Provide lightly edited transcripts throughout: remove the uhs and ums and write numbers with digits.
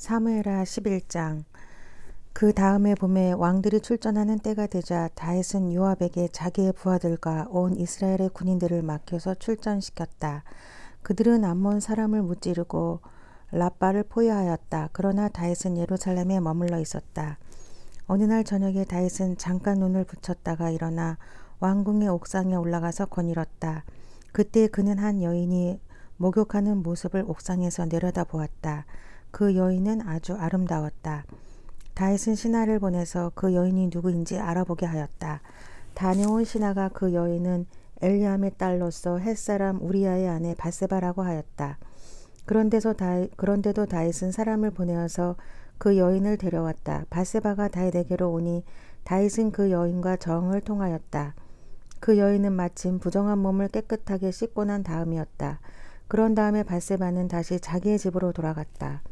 사무엘하 11장. 그 다음에 봄에 왕들이 출전하는 때가 되자 다윗은 요압에게 자기의 부하들과 온 이스라엘의 군인들을 맡겨서 출전시켰다. 그들은 암몬 사람을 무찌르고 라빠를 포위하였다. 그러나 다윗은 예루살렘에 머물러 있었다. 어느 날 저녁에 다윗은 잠깐 눈을 붙였다가 일어나 왕궁의 옥상에 올라가서 거닐었다. 그때 그는 한 여인이 목욕하는 모습을 옥상에서 내려다보았다. 그 여인은 아주 아름다웠다. 다윗은 신하를 보내서 그 여인이 누구인지 알아보게 하였다. 다녀온 신하가 그 여인은 엘리암의 딸로서 햇사람 우리아의 아내 바세바라고 하였다. 그런데도 다윗은 사람을 보내어서 그 여인을 데려왔다. 바세바가 다윗에게로 오니 다윗은 그 여인과 정을 통하였다. 그 여인은 마침 부정한 몸을 깨끗하게 씻고 난 다음이었다. 그런 다음에 바세바는 다시 자기의 집으로 돌아갔다.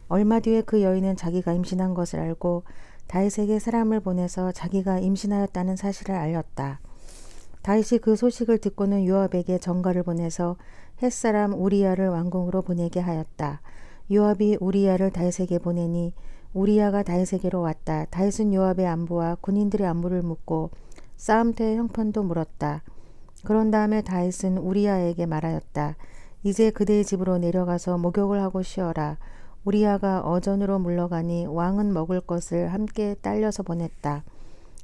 얼마 뒤에 그 여인은 자기가 임신한 것을 알고 다윗에게 사람을 보내서 자기가 임신하였다는 사실을 알렸다. 다윗이 그 소식을 듣고는 요압에게 전가를 보내서 햇사람 우리야를 왕궁으로 보내게 하였다. 요압이 우리야를 다윗에게 보내니 우리야가 다윗에게로 왔다. 다윗은 요압의 안부와 군인들의 안부를 묻고 싸움터의 형편도 물었다. 그런 다음에 다윗은 우리야에게 말하였다. 이제 그대의 집으로 내려가서 목욕을 하고 쉬어라. 우리야가 어전으로 물러가니 왕은 먹을 것을 함께 딸려서 보냈다.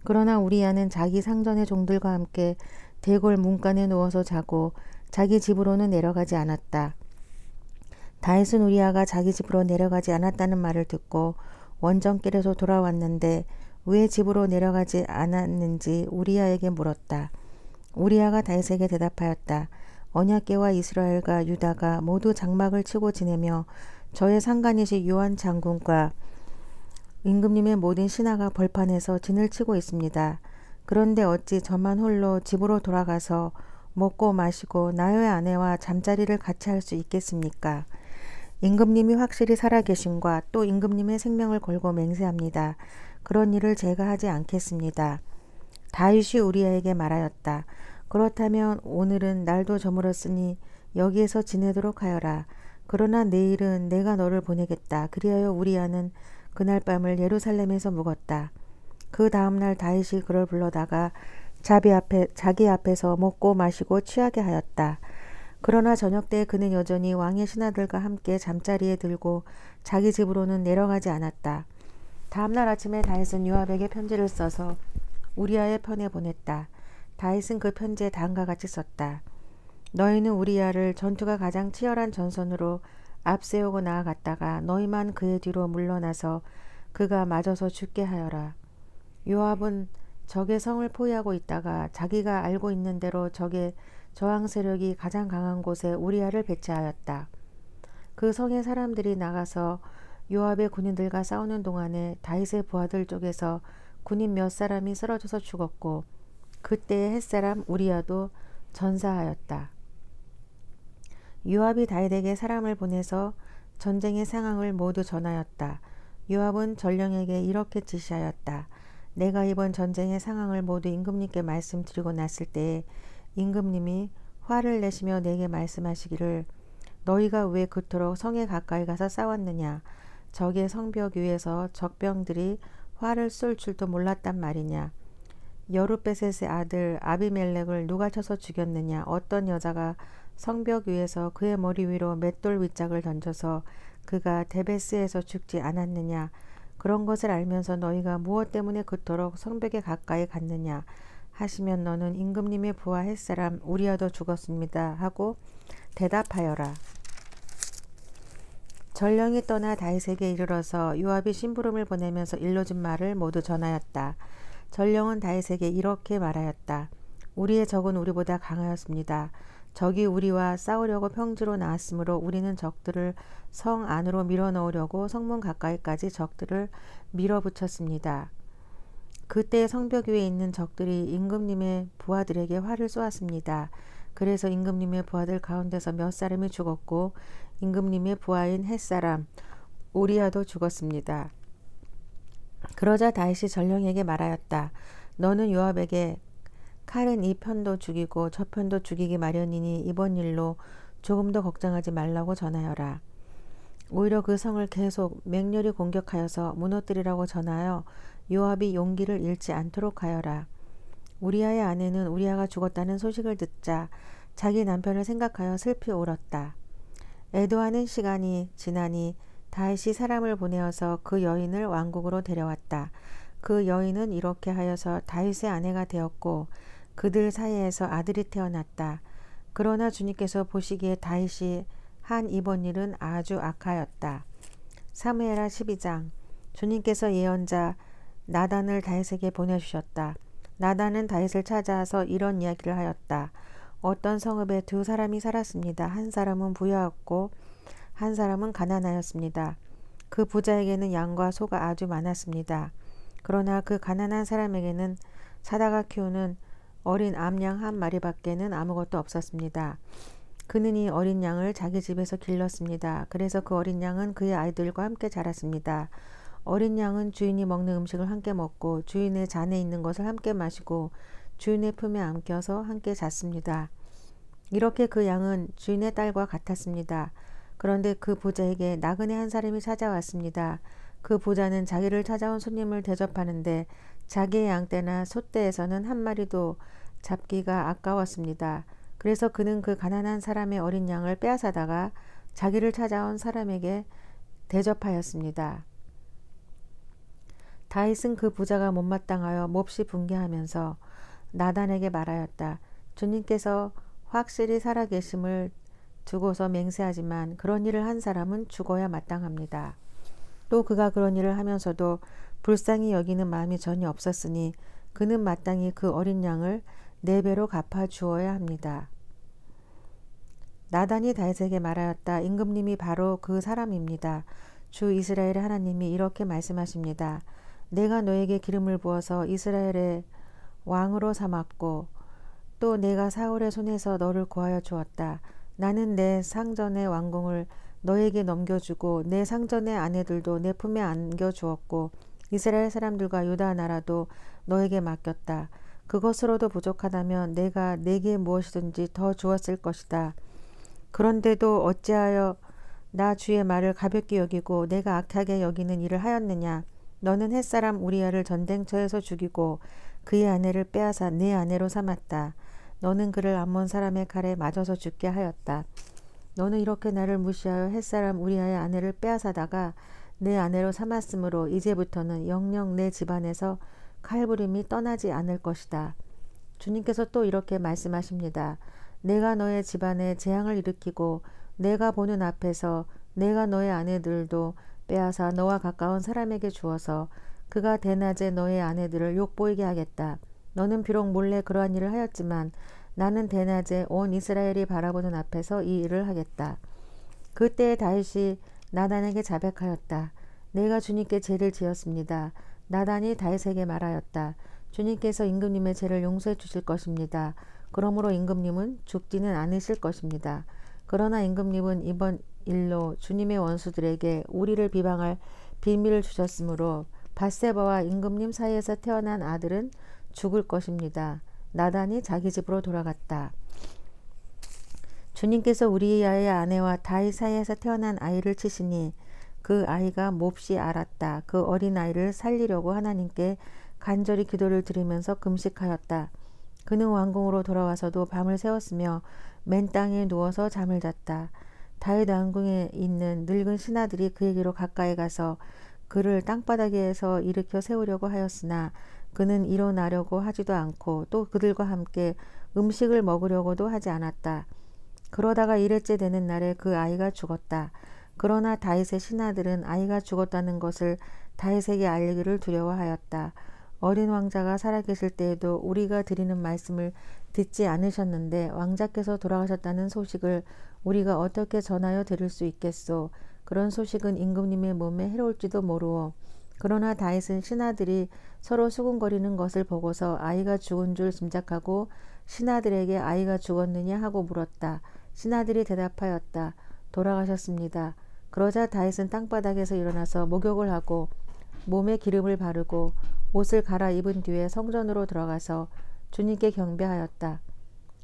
그러나 우리야는 자기 상전의 종들과 함께 대궐 문간에 누워서 자고 자기 집으로는 내려가지 않았다. 다윗은 우리야가 자기 집으로 내려가지 않았다는 말을 듣고 원정길에서 돌아왔는데 왜 집으로 내려가지 않았는지 우리야에게 물었다. 우리야가 다윗에게 대답하였다. 언약궤와 이스라엘과 유다가 모두 장막을 치고 지내며 저의 상관이신 요한 장군과 임금님의 모든 신하가 벌판에서 진을 치고 있습니다. 그런데 어찌 저만 홀로 집으로 돌아가서 먹고 마시고 나의 아내와 잠자리를 같이 할 수 있겠습니까? 임금님이 확실히 살아계신과 또 임금님의 생명을 걸고 맹세합니다. 그런 일을 제가 하지 않겠습니다. 다윗이 우리야에게 말하였다. 그렇다면 오늘은 날도 저물었으니 여기에서 지내도록 하여라. 그러나 내일은 내가 너를 보내겠다. 그리하여 우리야는 그날 밤을 예루살렘에서 묵었다. 그 다음날 다윗이 그를 불러다가 자기 앞에서 먹고 마시고 취하게 하였다. 그러나 저녁 때 그는 여전히 왕의 신하들과 함께 잠자리에 들고 자기 집으로는 내려가지 않았다. 다음날 아침에 다윗은 요압에게 편지를 써서 우리야의 편에 보냈다. 다윗은 그 편지에 다음과 같이 썼다. 너희는 우리야를 전투가 가장 치열한 전선으로 앞세우고 나아갔다가 너희만 그의 뒤로 물러나서 그가 맞아서 죽게 하여라. 요압은 적의 성을 포위하고 있다가 자기가 알고 있는 대로 적의 저항 세력이 가장 강한 곳에 우리야를 배치하였다. 그 성의 사람들이 나가서 요압의 군인들과 싸우는 동안에 다윗의 부하들 쪽에서 군인 몇 사람이 쓰러져서 죽었고 그때의 햇사람 우리야도 전사하였다. 요압이 다윗에게 사람을 보내서 전쟁의 상황을 모두 전하였다. 요압은 전령에게 이렇게 지시하였다. 내가 이번 전쟁의 상황을 모두 임금님께 말씀드리고 났을 때에 임금님이 화를 내시며 내게 말씀하시기를 너희가 왜 그토록 성에 가까이 가서 싸웠느냐. 적의 성벽 위에서 적병들이 화를 쏠 줄도 몰랐단 말이냐. 여룻베셋의 아들 아비멜렉을 누가 쳐서 죽였느냐. 어떤 여자가 성벽 위에서 그의 머리 위로 맷돌 윗짝을 던져서 그가 데베스에서 죽지 않았느냐. 그런 것을 알면서 너희가 무엇 때문에 그토록 성벽에 가까이 갔느냐 하시면 너는 임금님의 부하 햇사람 우리야도 죽었습니다 하고 대답하여라. 전령이 떠나 다윗에게 이르러서 요압이 심부름을 보내면서 일러준 말을 모두 전하였다. 전령은 다윗에게 이렇게 말하였다. 우리의 적은 우리보다 강하였습니다. 적이 우리와 싸우려고 평지로 나왔으므로 우리는 적들을 성 안으로 밀어넣으려고 성문 가까이까지 적들을 밀어붙였습니다. 그때 성벽 위에 있는 적들이 임금님의 부하들에게 활을 쏘았습니다. 그래서 임금님의 부하들 가운데서 몇 사람이 죽었고 임금님의 부하인 햇사람 우리야도 죽었습니다. 그러자 다윗이 전령에게 말하였다. 너는 요압에게 칼은 이 편도 죽이고 저 편도 죽이기 마련이니 이번 일로 조금도 걱정하지 말라고 전하여라. 오히려 그 성을 계속 맹렬히 공격하여서 무너뜨리라고 전하여 요압이 용기를 잃지 않도록 하여라. 우리아의 아내는 우리아가 죽었다는 소식을 듣자 자기 남편을 생각하여 슬피 울었다. 애도하는 시간이 지나니 다윗이 사람을 보내어서 그 여인을 왕국으로 데려왔다. 그 여인은 이렇게 하여서 다윗의 아내가 되었고 그들 사이에서 아들이 태어났다. 그러나 주님께서 보시기에 다윗이 한 이번 일은 아주 악하였다. 사무엘하 12장. 주님께서 예언자 나단을 다윗에게 보내주셨다. 나단은 다윗을 찾아와서 이런 이야기를 하였다. 어떤 성읍에 두 사람이 살았습니다. 한 사람은 부유하였고 한 사람은 가난하였습니다. 그 부자에게는 양과 소가 아주 많았습니다. 그러나 그 가난한 사람에게는 사다가 키우는 어린 암양 한 마리밖에는 아무것도 없었습니다. 그는 이 어린 양을 자기 집에서 길렀습니다. 그래서 그 어린 양은 그의 아이들과 함께 자랐습니다. 어린 양은 주인이 먹는 음식을 함께 먹고 주인의 잔에 있는 것을 함께 마시고 주인의 품에 안겨서 함께 잤습니다. 이렇게 그 양은 주인의 딸과 같았습니다. 그런데 그 부자에게 나그네 한 사람이 찾아왔습니다. 그 부자는 자기를 찾아온 손님을 대접하는데 자기의 양떼나 소떼에서는 한 마리도 잡기가 아까웠습니다. 그래서 그는 그 가난한 사람의 어린 양을 빼앗아다가 자기를 찾아온 사람에게 대접하였습니다. 다윗은 그 부자가 못마땅하여 몹시 분개하면서 나단에게 말하였다. 주님께서 확실히 살아계심을 두고서 맹세하지만 그런 일을 한 사람은 죽어야 마땅합니다. 또 그가 그런 일을 하면서도 불쌍히 여기는 마음이 전혀 없었으니 그는 마땅히 그 어린 양을 4배로 갚아 주어야 합니다. 나단이 다윗에게 말하였다. 임금님이 바로 그 사람입니다. 주 이스라엘의 하나님이 이렇게 말씀하십니다. 내가 너에게 기름을 부어서 이스라엘의 왕으로 삼았고 또 내가 사울의 손에서 너를 구하여 주었다. 나는 내 상전의 왕궁을 너에게 넘겨주고 내 상전의 아내들도 내 품에 안겨주었고 이스라엘 사람들과 유다 나라도 너에게 맡겼다. 그것으로도 부족하다면 내가 내게 무엇이든지 더 주었을 것이다. 그런데도 어찌하여 나 주의 말을 가볍게 여기고 내가 악하게 여기는 일을 하였느냐. 너는 햇사람 우리아를 전쟁터에서 죽이고 그의 아내를 빼앗아 내 아내로 삼았다. 너는 그를 암몬 사람의 칼에 맞아서 죽게 하였다. 너는 이렇게 나를 무시하여 햇사람 우리아의 아내를 빼앗아다가 내 아내로 삼았으므로 이제부터는 영영 내 집안에서 칼부림이 떠나지 않을 것이다. 주님께서 또 이렇게 말씀하십니다. 내가 너의 집안에 재앙을 일으키고 내가 보는 앞에서 내가 너의 아내들도 빼앗아 너와 가까운 사람에게 주어서 그가 대낮에 너의 아내들을 욕보이게 하겠다. 너는 비록 몰래 그러한 일을 하였지만 나는 대낮에 온 이스라엘이 바라보는 앞에서 이 일을 하겠다. 그때 다윗이 나단에게 자백하였다. 내가 주님께 죄를 지었습니다. 나단이 다윗에게 말하였다. 주님께서 임금님의 죄를 용서해 주실 것입니다. 그러므로 임금님은 죽지는 않으실 것입니다. 그러나 임금님은 이번 일로 주님의 원수들에게 우리를 비방할 비밀을 주셨으므로 밧세바와 임금님 사이에서 태어난 아들은 죽을 것입니다. 나단이 자기 집으로 돌아갔다. 주님께서 우리아의 아내와 다윗 사이에서 태어난 아이를 치시니 그 아이가 몹시 앓았다. 그 어린 아이를 살리려고 하나님께 간절히 기도를 드리면서 금식하였다. 그는 왕궁으로 돌아와서도 밤을 새웠으며 맨 땅에 누워서 잠을 잤다. 다윗 왕궁에 있는 늙은 신하들이 그에게로 가까이 가서 그를 땅바닥에서 일으켜 세우려고 하였으나 그는 일어나려고 하지도 않고 또 그들과 함께 음식을 먹으려고도 하지 않았다. 그러다가 일흘째 되는 날에 그 아이가 죽었다. 그러나 다윗의 신하들은 아이가 죽었다는 것을 다윗에게 알리기를 두려워하였다. 어린 왕자가 살아계실 때에도 우리가 드리는 말씀을 듣지 않으셨는데 왕자께서 돌아가셨다는 소식을 우리가 어떻게 전하여 드릴 수 있겠소. 그런 소식은 임금님의 몸에 해로울지도 모르오. 그러나 다윗은 신하들이 서로 수군거리는 것을 보고서 아이가 죽은 줄 짐작하고 신하들에게 아이가 죽었느냐 하고 물었다. 신하들이 대답하였다. 돌아가셨습니다. 그러자 다윗은 땅바닥에서 일어나서 목욕을 하고 몸에 기름을 바르고 옷을 갈아입은 뒤에 성전으로 들어가서 주님께 경배하였다.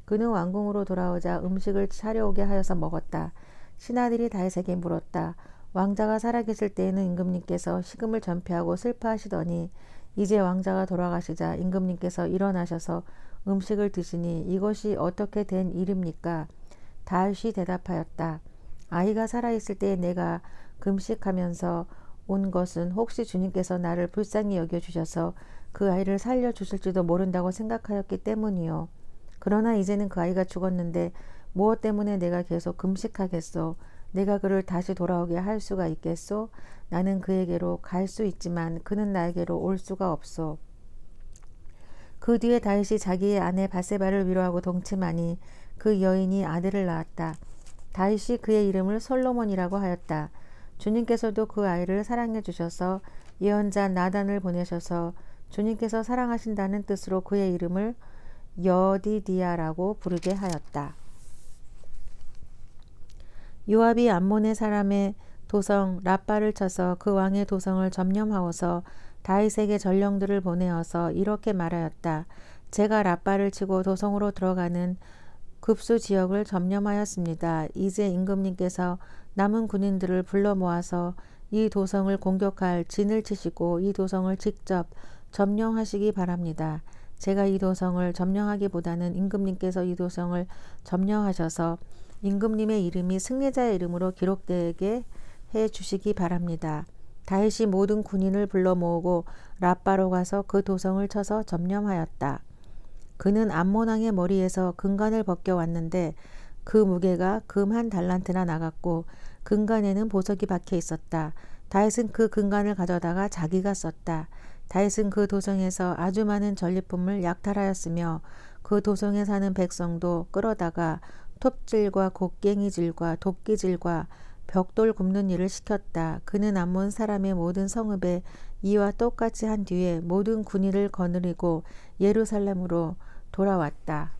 그는 왕궁으로 돌아오자 음식을 차려오게 하여서 먹었다. 신하들이 다윗에게 물었다. 왕자가 살아계실 때에는 임금님께서 식음을 전폐하고 슬퍼하시더니 이제 왕자가 돌아가시자 임금님께서 일어나셔서 음식을 드시니 이것이 어떻게 된 일입니까? 다윗이 대답하였다. 아이가 살아있을 때에 내가 금식하면서 온 것은 혹시 주님께서 나를 불쌍히 여겨주셔서 그 아이를 살려주실지도 모른다고 생각하였기 때문이요. 그러나 이제는 그 아이가 죽었는데 무엇 때문에 내가 계속 금식하겠소? 내가 그를 다시 돌아오게 할 수가 있겠소? 나는 그에게로 갈 수 있지만 그는 나에게로 올 수가 없소. 그 뒤에 다윗이 자기의 아내 바세바를 위로하고 동침하니 그 여인이 아들을 낳았다. 다윗이 그의 이름을 솔로몬이라고 하였다. 주님께서도 그 아이를 사랑해 주셔서 예언자 나단을 보내셔서 주님께서 사랑하신다는 뜻으로 그의 이름을 여디디아라고 부르게 하였다. 요압이 암몬의 사람의 도성 라빠를 쳐서 그 왕의 도성을 점령하고서 다윗에게 전령들을 보내어서 이렇게 말하였다. 제가 라빠를 치고 도성으로 들어가는 급수 지역을 점령하였습니다. 이제 임금님께서 남은 군인들을 불러 모아서 이 도성을 공격할 진을 치시고 이 도성을 직접 점령하시기 바랍니다. 제가 이 도성을 점령하기보다는 임금님께서 이 도성을 점령하셔서 임금님의 이름이 승리자의 이름으로 기록되게 해 주시기 바랍니다. 다윗이 모든 군인을 불러 모으고 라빠로 가서 그 도성을 쳐서 점령하였다. 그는 암몬 왕의 머리에서 금관을 벗겨왔는데 그 무게가 금 1달란트나 나갔고 금관에는 보석이 박혀 있었다. 다윗은 그 금관을 가져다가 자기가 썼다. 다윗은 그 도성에서 아주 많은 전리품을 약탈하였으며 그 도성에 사는 백성도 끌어다가 톱질과 곡괭이질과 도끼질과 벽돌 굽는 일을 시켰다. 그는 암몬 사람의 모든 성읍에 이와 똑같이 한 뒤에 모든 군인을 거느리고 예루살렘으로 돌아왔다.